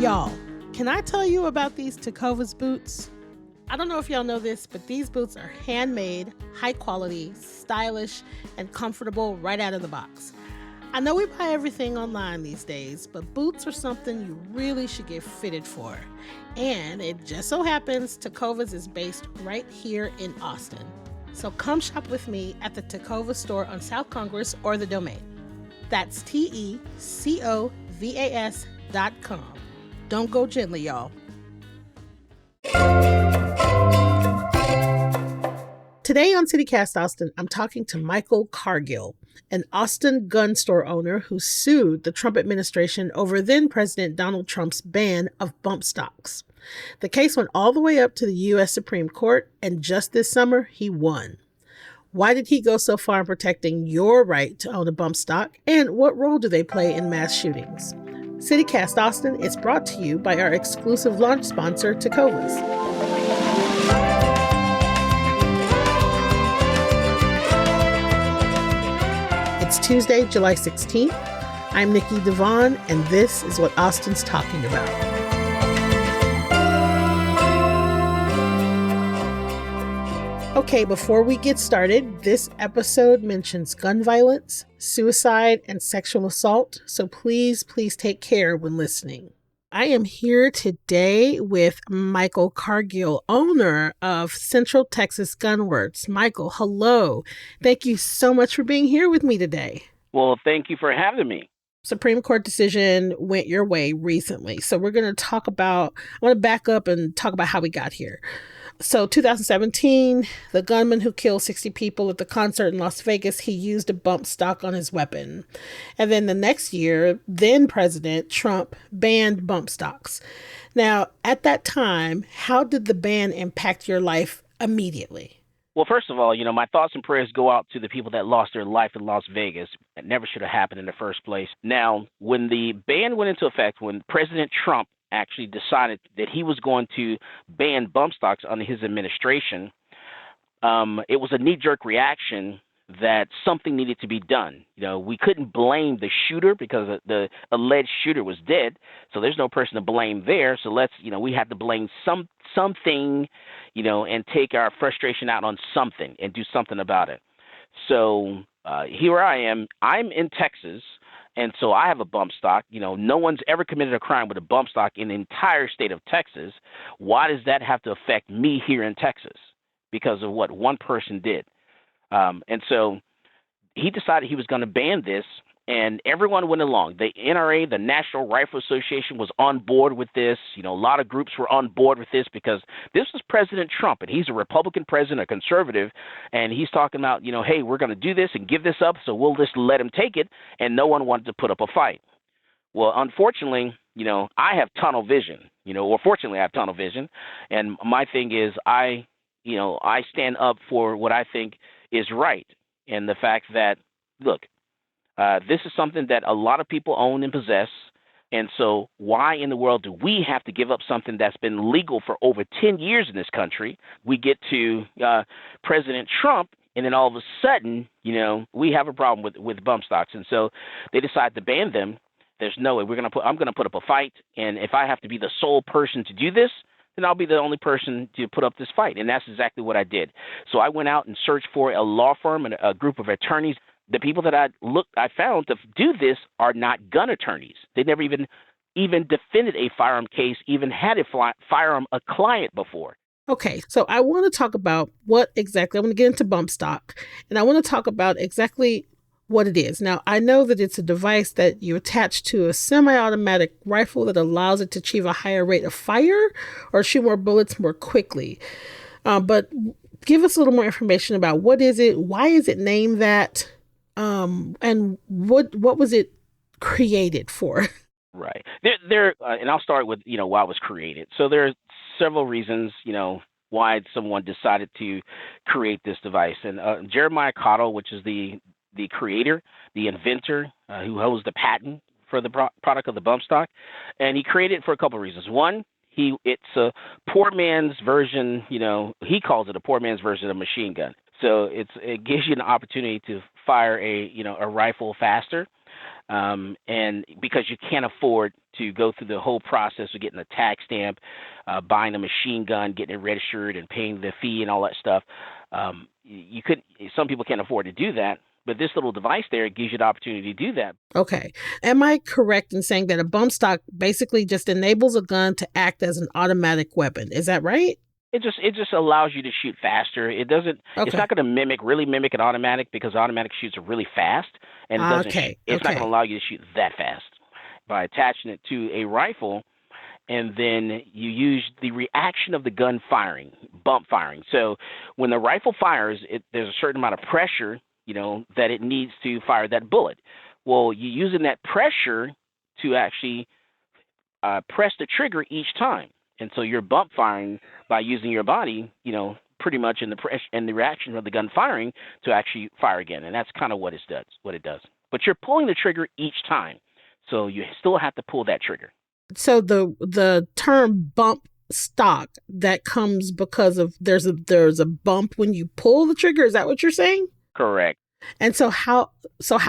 Y'all, can I tell you about these Tecovas boots? I don't know if y'all know this, but these boots are handmade, high quality, stylish, and comfortable right out of the box. I know we buy everything online these days, but boots are something you really should get fitted for. And it just so happens Tecovas is based right here in Austin. So come shop with me at the Tecovas store on South Congress or the Domain. That's TECOVAS.com. Don't go gently, y'all. Today on CityCast Austin, I'm talking to Michael Cargill, an Austin gun store owner who sued the Trump administration over then President Donald Trump's ban of bump stocks. The case went all the way up to the U.S. Supreme Court, and just this summer, he won. Why did he go so far in protecting your right to own a bump stock, and what role do they play in mass shootings? CityCast Austin is brought to you by our exclusive launch sponsor, Tecovas. It's Tuesday, July 16th. I'm Nikki Devon, and this is what Austin's talking about. Okay, before we get started, this episode mentions gun violence, suicide, and sexual assault, so please take care when listening. I am here today with Michael Cargill, owner of Central Texas Gunworks. Michael, hello. Thank you so much for being here with me today. Well, thank you for having me. Supreme Court decision went your way recently, so we're going to I want to back up and talk about how we got here. So 2017, the gunman who killed 60 people at the concert in Las Vegas, he used a bump stock on his weapon. And then the next year, then President Trump banned bump stocks. Now, at that time, how did the ban impact your life immediately? Well, first of all, my thoughts and prayers go out to the people that lost their life in Las Vegas. It never should have happened in the first place. Now, when the ban went into effect, when President Trump actually decided that he was going to ban bump stocks under his administration, it was a knee-jerk reaction that something needed to be done. We couldn't blame the shooter because the alleged shooter was dead, so there's no person to blame there. So we had to blame something, and take our frustration out on something and do something about it. So here I am. I'm in Texas. And so I have a bump stock. No one's ever committed a crime with a bump stock in the entire state of Texas. Why does that have to affect me here in Texas? Because of what one person did. And so he decided he was going to ban this, and everyone went along. The NRA, the National Rifle Association, was on board with this. A lot of groups were on board with this because this was President Trump, and he's a Republican president, a conservative, and he's talking about, hey, we're going to do this and give this up, so we'll just let him take it, and no one wanted to put up a fight. Well, unfortunately, I have tunnel vision, or fortunately I have tunnel vision, and my thing is I stand up for what I think is right, and the fact that, look, this is something that a lot of people own and possess, and so why in the world do we have to give up something that's been legal for over 10 years in this country? We get to President Trump, and then all of a sudden, we have a problem with bump stocks, and so they decide to ban them. There's no way I'm going to put up a fight, and if I have to be the sole person to do this, then I'll be the only person to put up this fight, and that's exactly what I did. So I went out and searched for a law firm and a group of attorneys. The people that I found to do this are not gun attorneys. They never even defended a firearm case, even had a firearm a client before. Okay, so I want to talk about I want to get into bump stock, and I want to talk about exactly what it is. Now, I know that it's a device that you attach to a semi-automatic rifle that allows it to achieve a higher rate of fire or shoot more bullets more quickly. But give us a little more information about what is it, why is it named that, and what was it created for? Right. There, and I'll start with, why it was created. So there are several reasons, why someone decided to create this device. And Jeremiah Cottle, which is the creator, the inventor, who holds the patent for the product of the bump stock, and he created it for a couple of reasons. One, it's a poor man's version, he calls it a poor man's version of a machine gun. So it gives you an opportunity to fire a rifle faster. And because you can't afford to go through the whole process of getting a tax stamp, buying a machine gun, getting it registered, and paying the fee and all that stuff, you could. Some people can't afford to do that. But this little device there gives you the opportunity to do that. Okay. Am I correct in saying that a bump stock basically just enables a gun to act as an automatic weapon? Is that right? It just allows you to shoot faster. It doesn't. Okay. It's not going to really mimic an automatic, because automatic shoots are really fast, and it doesn't. Okay. It's not going to allow you to shoot that fast. By attaching it to a rifle, and then you use the reaction of the gun firing, bump firing. So when the rifle fires, there's a certain amount of pressure, that it needs to fire that bullet. Well, you're using that pressure to actually press the trigger each time. And so you're bump firing by using your body, pretty much in the reaction of the gun firing to actually fire again. And that's kind of what it does. But you're pulling the trigger each time. So you still have to pull that trigger. So the term bump stock, that comes because of there's a bump when you pull the trigger. Is that what you're saying? Correct. And so how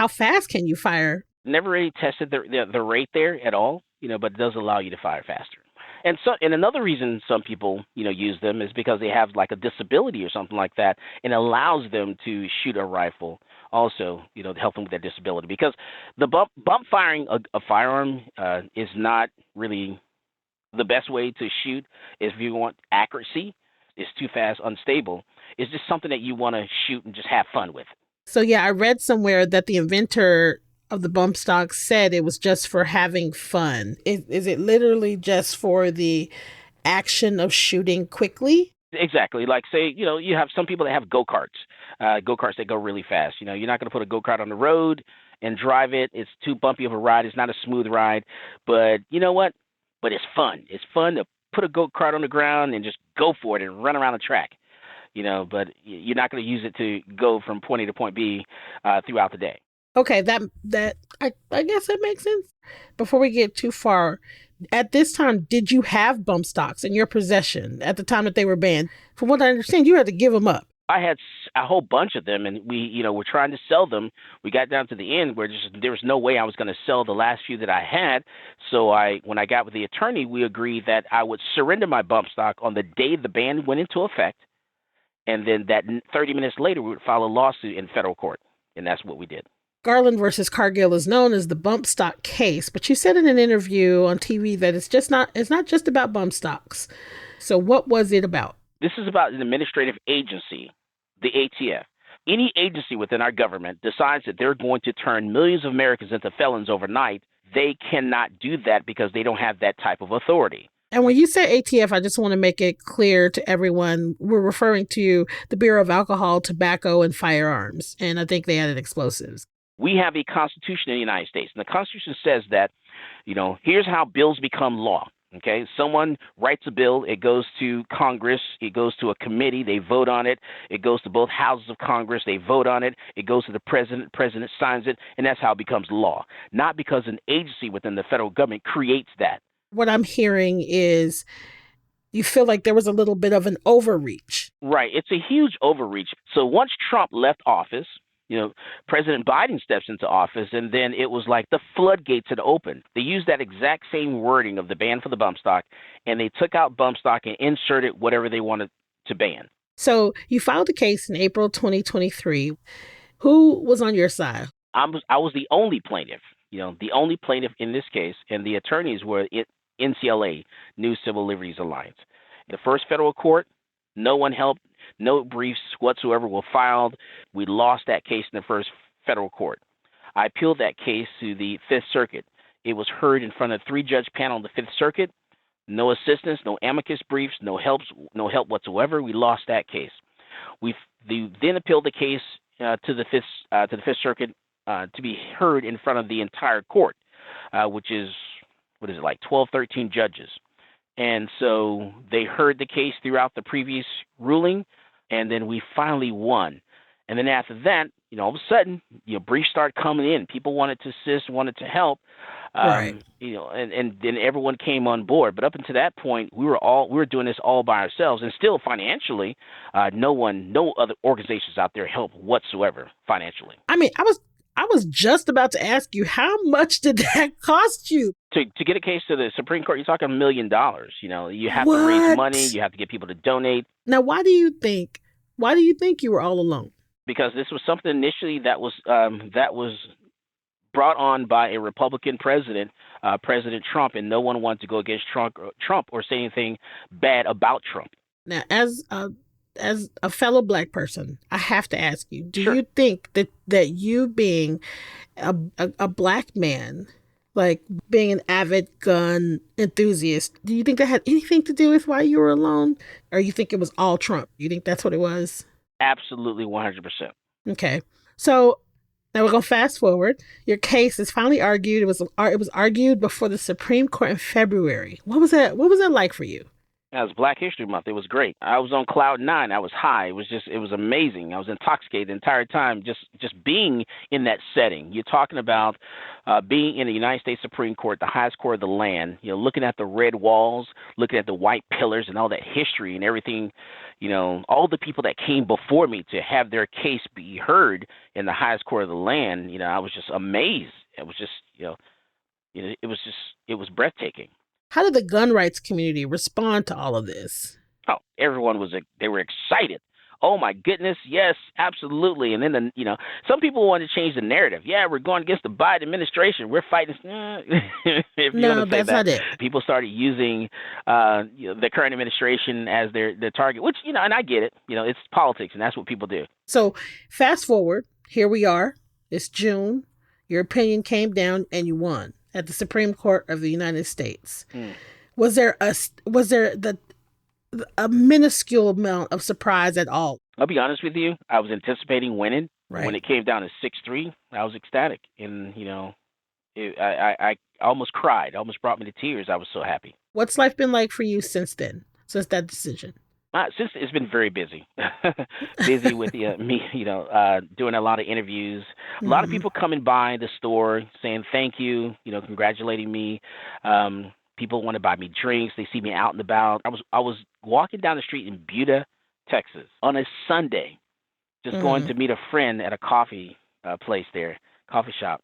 fast can you fire? Never really tested the rate there at all, but it does allow you to fire faster. And another reason some people, use them is because they have like a disability or something like that, and allows them to shoot a rifle also, to help them with their disability. Because the bump firing a firearm is not really the best way to shoot. If you want accuracy, it's too fast, unstable. It's just something that you want to shoot and just have fun with. So yeah, I read somewhere that the inventor of the bump stock said it was just for having fun. Is it literally just for the action of shooting quickly? Exactly. Like, say, you have some people that have go-karts that go really fast. You're not going to put a go-kart on the road and drive it. It's too bumpy of a ride. It's not a smooth ride. But you know what? But it's fun. It's fun to put a go-kart on the ground and just go for it and run around the track. But you're not going to use it to go from point A to point B throughout the day. Okay, that I guess that makes sense. Before we get too far, at this time, did you have bump stocks in your possession at the time that they were banned? From what I understand, you had to give them up. I had a whole bunch of them, and we, were trying to sell them. We got down to the end where there was no way I was going to sell the last few that I had. So when I got with the attorney, we agreed that I would surrender my bump stock on the day the ban went into effect, and then that 30 minutes later we would file a lawsuit in federal court, and that's what we did. Garland versus Cargill is known as the bump stock case, but you said in an interview on TV that it's not just about bump stocks. So what was it about? This is about an administrative agency, the ATF. Any agency within our government decides that they're going to turn millions of Americans into felons overnight. They cannot do that because they don't have that type of authority. And when you say ATF, I just want to make it clear to everyone, we're referring to the Bureau of Alcohol, Tobacco, and Firearms. And I think they added explosives. We have a constitution in the United States, and the Constitution says that, here's how bills become law. Okay, someone writes a bill, it goes to Congress, it goes to a committee, they vote on it, it goes to both houses of Congress, they vote on it, it goes to the president signs it, and that's how it becomes law. Not because an agency within the federal government creates that. What I'm hearing is you feel like there was a little bit of an overreach. Right, it's a huge overreach. So once Trump left office, President Biden steps into office, and then it was like the floodgates had opened. They used that exact same wording of the ban for the bump stock, and they took out bump stock and inserted whatever they wanted to ban. So you filed a case in April 2023. Who was on your side? I was the only plaintiff, the only plaintiff in this case, and the attorneys were NCLA, New Civil Liberties Alliance. The first federal court, no one helped. No briefs whatsoever were filed. We lost that case in the first federal court. I appealed that case to the Fifth Circuit. It was heard in front of a 3-judge panel on the Fifth Circuit. No assistance, no amicus briefs, no help whatsoever. We lost that case. We then appealed the case to the Fifth Circuit to be heard in front of the entire court, which is 12, 13 judges. And so they heard the case throughout the previous ruling, and then we finally won. And then after that, all of a sudden, briefs started coming in. People wanted to assist, wanted to help, right. And then everyone came on board. But up until that point, we were doing this all by ourselves, and still financially, no other organizations out there help whatsoever financially. I mean, I was just about to ask you, how much did that cost you? To get a case to the Supreme Court, you're talking $1 million. You know, you have to raise money. What? You have to get people to donate. Now, why do you think you were all alone? Because this was something initially that was brought on by a Republican president, President Trump, and no one wanted to go against Trump or say anything bad about Trump. Now, as a fellow Black person, I have to ask you: do Sure. you think that you being a Black man, like being an avid gun enthusiast, do you think that had anything to do with why you were alone, or you think it was all Trump? You think that's what it was? Absolutely, 100%. Okay, so now we're gonna fast forward. Your case is finally argued. It was argued before the Supreme Court in February. What was that? What was that like for you? It was Black History Month. It was great. I was on cloud nine. I was high. It was amazing. I was intoxicated the entire time, just being in that setting. You're talking about being in the United States Supreme Court, the highest court of the land. You know, looking at the red walls, looking at the white pillars, and all that history and everything. You know, all the people that came before me to have their case be heard in the highest court of the land. You know, I was just amazed. It was just, it was breathtaking. How did the gun rights community respond to all of this? Oh, everyone they were excited. Oh my goodness, yes, absolutely. And then some people wanted to change the narrative. Yeah, we're going against the Biden administration. We're fighting. If you No, want to say that's that, not it. people started using the current administration as their target. Which and I get it. You know, it's politics, and that's what people do. So fast forward, here we are. It's June. Your opinion came down and you won at the Supreme Court of the United States. Was there a minuscule amount of surprise at all? I'll be honest with you. I was anticipating winning. Right. When it came down to 6-3, I was ecstatic, and I almost cried. It almost brought me to tears. I was so happy. What's life been like for you since then? Since that decision? Since it's been very busy, busy with me, doing a lot of interviews. A lot of people coming by the store saying thank you, congratulating me. People want to buy me drinks. They see me out and about. I was walking down the street in Buda, Texas, on a Sunday, just going to meet a friend at a coffee place there, coffee shop.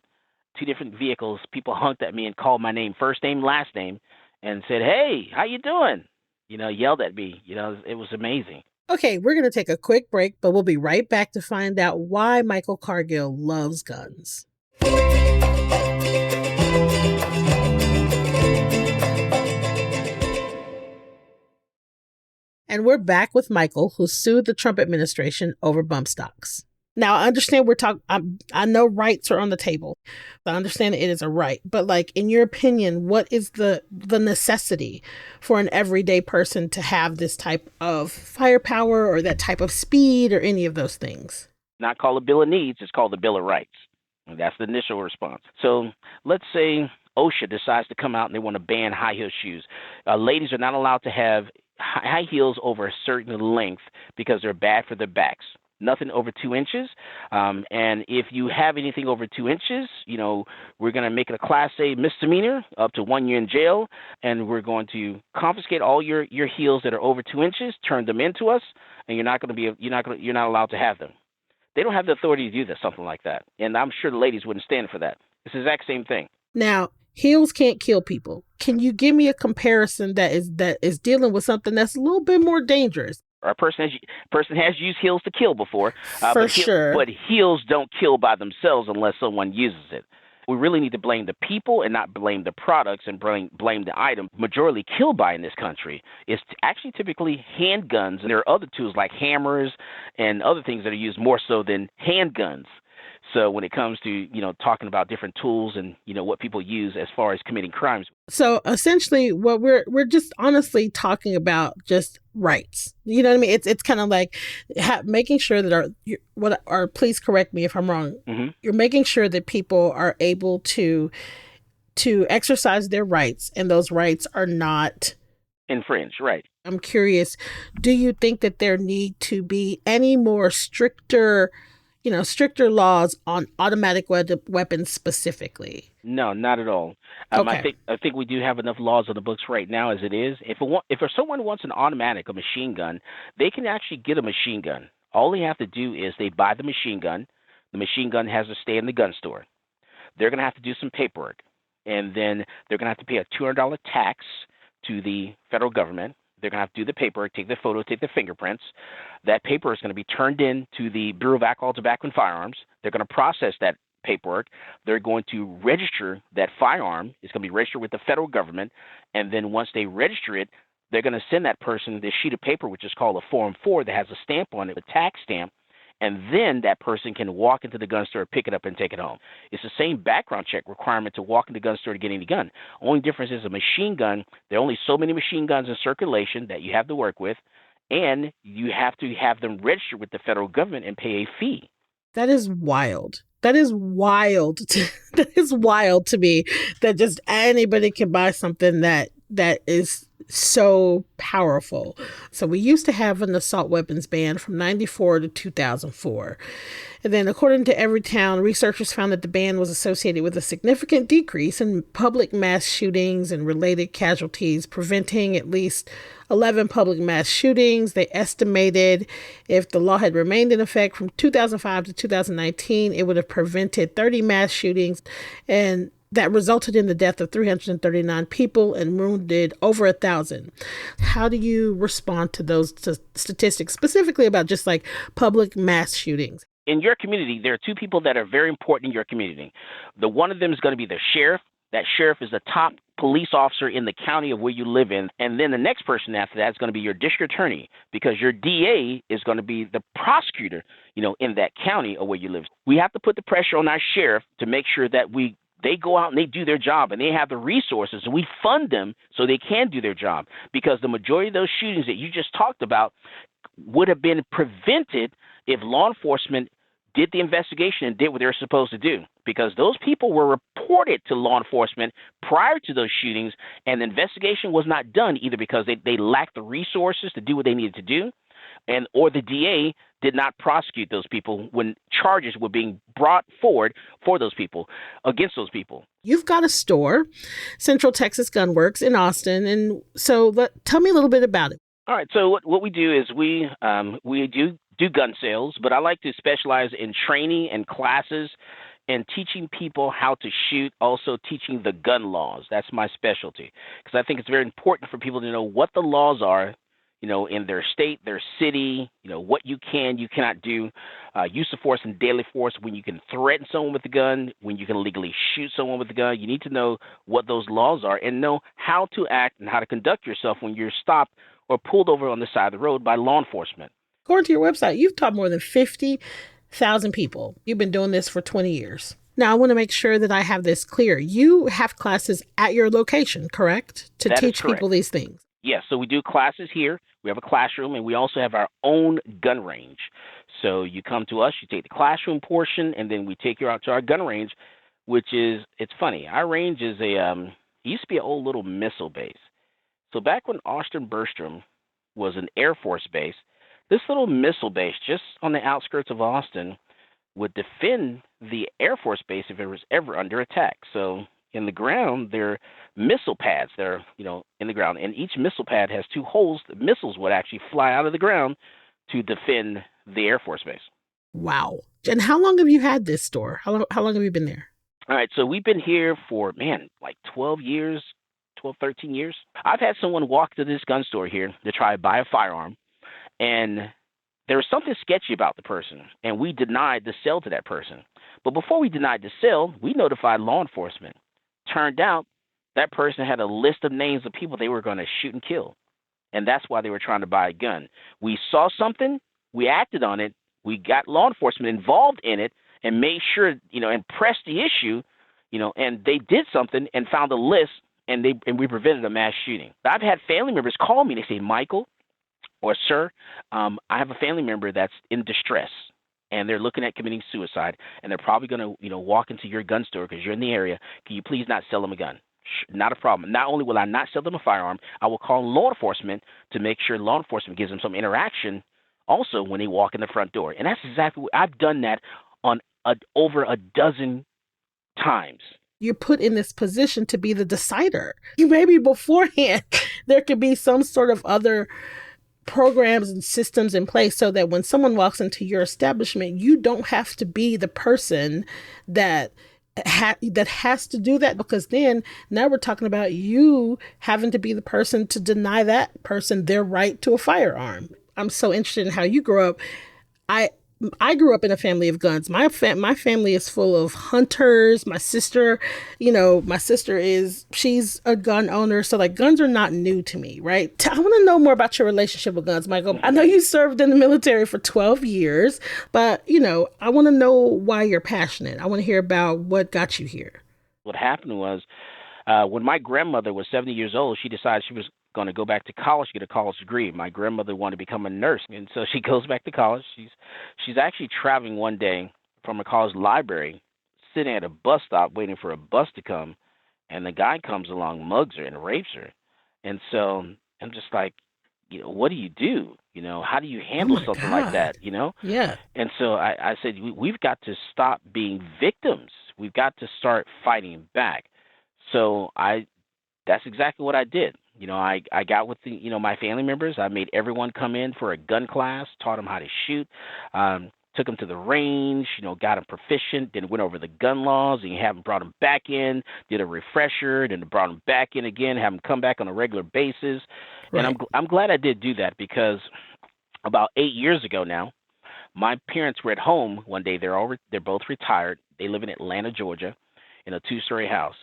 2 different vehicles. People honked at me and called my name, first name, last name, and said, "Hey, how you doing?" Yelled at me. It was amazing. Okay, we're going to take a quick break, but we'll be right back to find out why Michael Cargill loves guns. And we're back with Michael, who sued the Trump administration over bump stocks. Now, I understand I know rights are on the table. I understand it is a right. But like, in your opinion, what is the necessity for an everyday person to have this type of firepower or that type of speed or any of those things? Not called a Bill of Needs. It's called the Bill of Rights. And that's the initial response. So let's say OSHA decides to come out and they want to ban high heel shoes. Ladies are not allowed to have high heels over a certain length because they're bad for their backs. Nothing over 2 inches. And if you have anything over 2 inches, we're going to make it a Class A misdemeanor, up to 1 year in jail, and we're going to confiscate all your heels that are over 2 inches, turn them into us, and you're not allowed to have them. They don't have the authority to do something like that, and I'm sure the ladies wouldn't stand for that. It's the exact same thing. Now, heels can't kill people. Can you give me a comparison that is dealing with something that's a little bit more dangerous? A person has used heels to kill before. Sure. But heels don't kill by themselves unless someone uses it. We really need to blame the people and not blame the products and blame the item. Majority killed by in this country is actually typically handguns. And there are other tools like hammers and other things that are used more so than handguns. So when it comes to, talking about different tools and, what people use as far as committing crimes. So essentially what we're just honestly talking about just rights. You know what I mean? It's kind of like making sure that please correct me if I'm wrong. Mm-hmm. You're making sure that people are able to exercise their rights and those rights are not infringed. Right. I'm curious, do you think that there need to be any more stricter laws on automatic weapons specifically? No, not at all. Okay. I think we do have enough laws on the books right now as it is. If someone wants an automatic, a machine gun, they can actually get a machine gun. All they have to do is they buy the machine gun, the machine gun has to stay in the gun store. They're going to have to do some paperwork, and then they're going to have to pay a $200 tax to the federal government. They're going to have to do the paperwork, take the photo, take the fingerprints. That paper is going to be turned in to the Bureau of Alcohol, Tobacco, and Firearms. They're going to process that paperwork. They're going to register that firearm. It's going to be registered with the federal government, and then once they register it, they're going to send that person this sheet of paper, which is called a Form 4, that has a stamp on it, a tax stamp, and then that person can walk into the gun store, pick it up, and take it home. It's the same background check requirement to walk into the gun store to get any gun. Only difference is a machine gun. There are only so many machine guns in circulation that you have to work with, and you have to have them registered with the federal government and pay a fee. That is wild. That is wild. That is wild to me, that just anybody can buy something that is so powerful. So we used to have an assault weapons ban from 94 to 2004. And then according to Everytown, researchers found that the ban was associated with a significant decrease in public mass shootings and related casualties, preventing at least 11 public mass shootings. They estimated if the law had remained in effect from 2005 to 2019, it would have prevented 30 mass shootings, and that resulted in the death of 339 people and wounded over 1,000. How do you respond to those statistics, specifically about just like public mass shootings? In your community, there are two people that are very important in your community. The one of them is going to be the sheriff. That sheriff is the top police officer in the county of where you live in. And then the next person after that is going to be your district attorney, because your DA is going to be the prosecutor, in that county of where you live. We have to put the pressure on our sheriff to make sure that they go out and they do their job, and they have the resources, and we fund them so they can do their job, because the majority of those shootings that you just talked about would have been prevented if law enforcement did the investigation and did what they were supposed to do, because those people were reported to law enforcement prior to those shootings, and the investigation was not done either because they lacked the resources to do what they needed to do, or the DA did not prosecute those people when charges were being brought forward for those people, against those people. You've got a store, Central Texas Gun Works in Austin, and so tell me a little bit about it. All right, so what we do is we do gun sales, but I like to specialize in training and classes and teaching people how to shoot, also teaching the gun laws. That's my specialty, because I think it's very important for people to know what the laws are, in their state, their city, what you cannot do, use of force and deadly force, when you can threaten someone with a gun, when you can legally shoot someone with a gun. You need to know what those laws are and know how to act and how to conduct yourself when you're stopped or pulled over on the side of the road by law enforcement. According to your website, you've taught more than 50,000 people. You've been doing this for 20 years. Now, I want to make sure that I have this clear. You have classes at your location, correct? To teach people these things. Yes, so we do classes here. We have a classroom, and we also have our own gun range. So you come to us, you take the classroom portion, and then we take you out to our gun range, which is, it's funny. Our range is it used to be an old little missile base. So back when Austin-Bergstrom was an Air Force base, this little missile base just on the outskirts of Austin would defend the Air Force base if it was ever under attack. So in the ground, there are missile pads that are, in the ground, and each missile pad has two holes. The missiles would actually fly out of the ground to defend the Air Force base. Wow. And how long have you had this store? How long have you been there? All right, so we've been here for, like 12 years, 13 years. I've had someone walk to this gun store here to try to buy a firearm, and there was something sketchy about the person, and we denied the sale to that person. But before we denied the sale, we notified law enforcement. Turned out that person had a list of names of people they were going to shoot and kill, and that's why they were trying to buy a gun. We saw something, we acted on it, we got law enforcement involved in it and made sure, and pressed the issue, and they did something and found a list, and we prevented a mass shooting. I've had family members call me, they say, Michael or sir, I have a family member that's in distress, and they're looking at committing suicide, and they're probably going to, walk into your gun store because you're in the area. Can you please not sell them a gun? Not a problem. Not only will I not sell them a firearm, I will call law enforcement to make sure law enforcement gives them some interaction also when they walk in the front door. And that's exactly what I've done that on over a dozen times. You're put in this position to be the decider. Maybe beforehand, there could be some sort of other programs and systems in place so that when someone walks into your establishment, you don't have to be the person that that has to do that, because then now we're talking about you having to be the person to deny that person their right to a firearm. I'm so interested in how you grew up. I grew up in a family of guns. My family is full of hunters. My sister, she's a gun owner. So like guns are not new to me, right? I want to know more about your relationship with guns, Michael. I know you served in the military for 12 years, but I want to know why you're passionate. I want to hear about what got you here. What happened was when my grandmother was 70 years old, she decided she was going to go back to college, get a college degree. My grandmother wanted to become a nurse, and so she goes back to college. She's actually traveling one day from a college library, sitting at a bus stop waiting for a bus to come, and the guy comes along, mugs her, and rapes her. And so I'm just like, what do you do? How do you handle something like that? Yeah. And so I said, we've got to stop being victims. We've got to start fighting back. So that's exactly what I did. I got with my family members. I made everyone come in for a gun class, taught them how to shoot, took them to the range, got them proficient, then went over the gun laws, and have them brought them back in, did a refresher, then brought them back in again, have them come back on a regular basis. Right. And I'm glad I did do that, because about 8 years ago now, my parents were at home one day. They're both retired. They live in Atlanta, Georgia, in a 2-story house.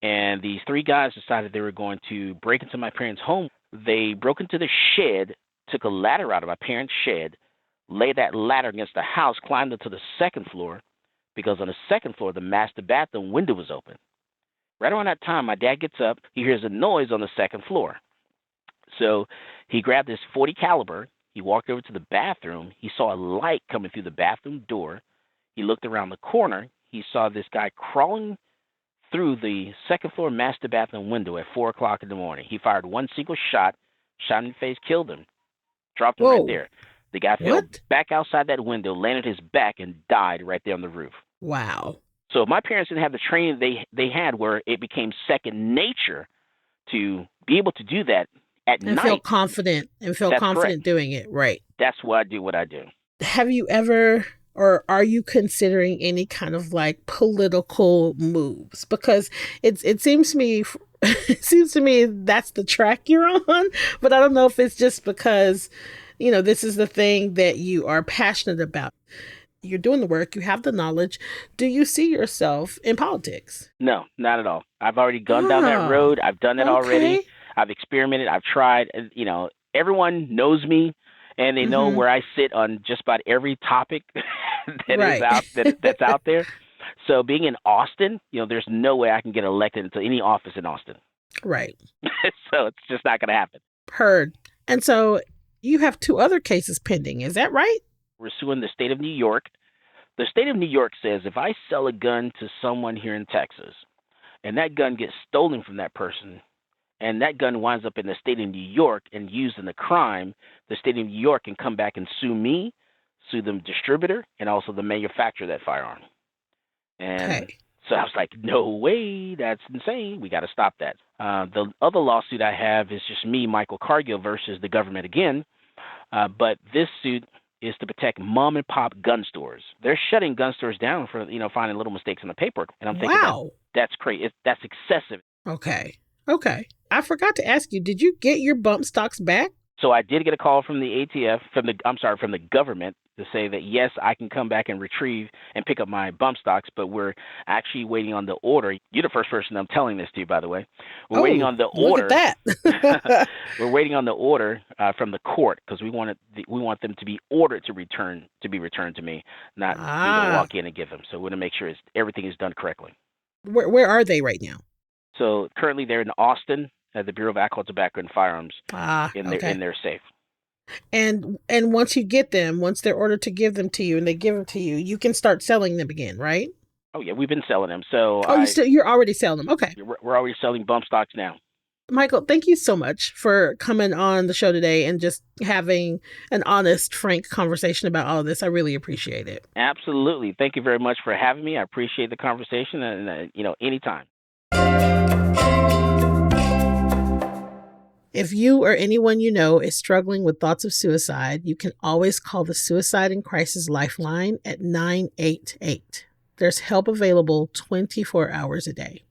And these 3 guys decided they were going to break into my parents' home. They broke into the shed, took a ladder out of my parents' shed, laid that ladder against the house, climbed up to the 2nd floor, because on the 2nd floor, the master bathroom window was open. Right around that time, my dad gets up. He hears a noise on the 2nd floor. So he grabbed his .40 caliber. He walked over to the bathroom. He saw a light coming through the bathroom door. He looked around the corner. He saw this guy crawling through the 2nd floor master bathroom window at 4 o'clock in the morning. He fired one single shot in the face, killed him, dropped him right there. The guy fell back outside that window, landed his back, and died right there on the roof. Wow. So my parents didn't have the training they had, where it became second nature to be able to do that at night. And feel confident doing it. Right. That's why I do what I do. Have you ever, or are you considering any kind of like political moves? Because it seems to me that's the track you're on, but I don't know if it's just because, this is the thing that you are passionate about. You're doing the work, you have the knowledge. Do you see yourself in politics? No, not at all. I've already gone down that road. I've done it already. I've experimented. I've tried. Everyone knows me, and they know where I sit on just about every topic that's out there. So being in Austin, there's no way I can get elected into any office in Austin. Right. So it's just not going to happen. Heard. And so you have 2 other cases pending. Is that right? We're suing the state of New York. The state of New York says if I sell a gun to someone here in Texas, and that gun gets stolen from that person, and that gun winds up in the state of New York and used in a crime, the state of New York can come back and sue me, sue the distributor, and also the manufacturer of that firearm. And so I was like, no way, that's insane. We got to stop that. The other lawsuit I have is just me, Michael Cargill, versus the government again. But this suit is to protect mom and pop gun stores. They're shutting gun stores down for, finding little mistakes in the paperwork. And I'm thinking, that's crazy. That's excessive. Okay. I forgot to ask you, did you get your bump stocks back? So I did get a call from the ATF, from the government, to say that, yes, I can come back and retrieve and pick up my bump stocks, but we're actually waiting on the order. You're the first person I'm telling this to, by the way. We're waiting on the order. Look at that. We're waiting on the order from the court, because we want them to be ordered to be returned to me, not me to walk in and give them. So we want to make sure everything is done correctly. Where are they right now? So currently they're in Austin at the Bureau of Alcohol, Tobacco, and Firearms in their safe. And once you get them, once they're ordered to give them to you and they give them to you, you can start selling them again, right? Oh, yeah, we've been selling them. So you're already selling them. Okay. We're already selling bump stocks now. Michael, thank you so much for coming on the show today and just having an honest, frank conversation about all of this. I really appreciate it. Absolutely. Thank you very much for having me. I appreciate the conversation, and anytime. If you or anyone you know is struggling with thoughts of suicide, you can always call the Suicide and Crisis Lifeline at 988. There's help available 24 hours a day.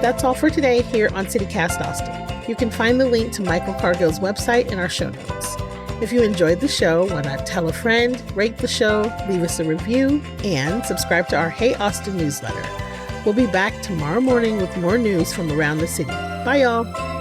That's all for today here on CityCast Austin. You can find the link to Michael Cargill's website in our show notes. If you enjoyed the show, why not tell a friend, rate the show, leave us a review, and subscribe to our Hey Austin newsletter. We'll be back tomorrow morning with more news from around the city. Bye, y'all.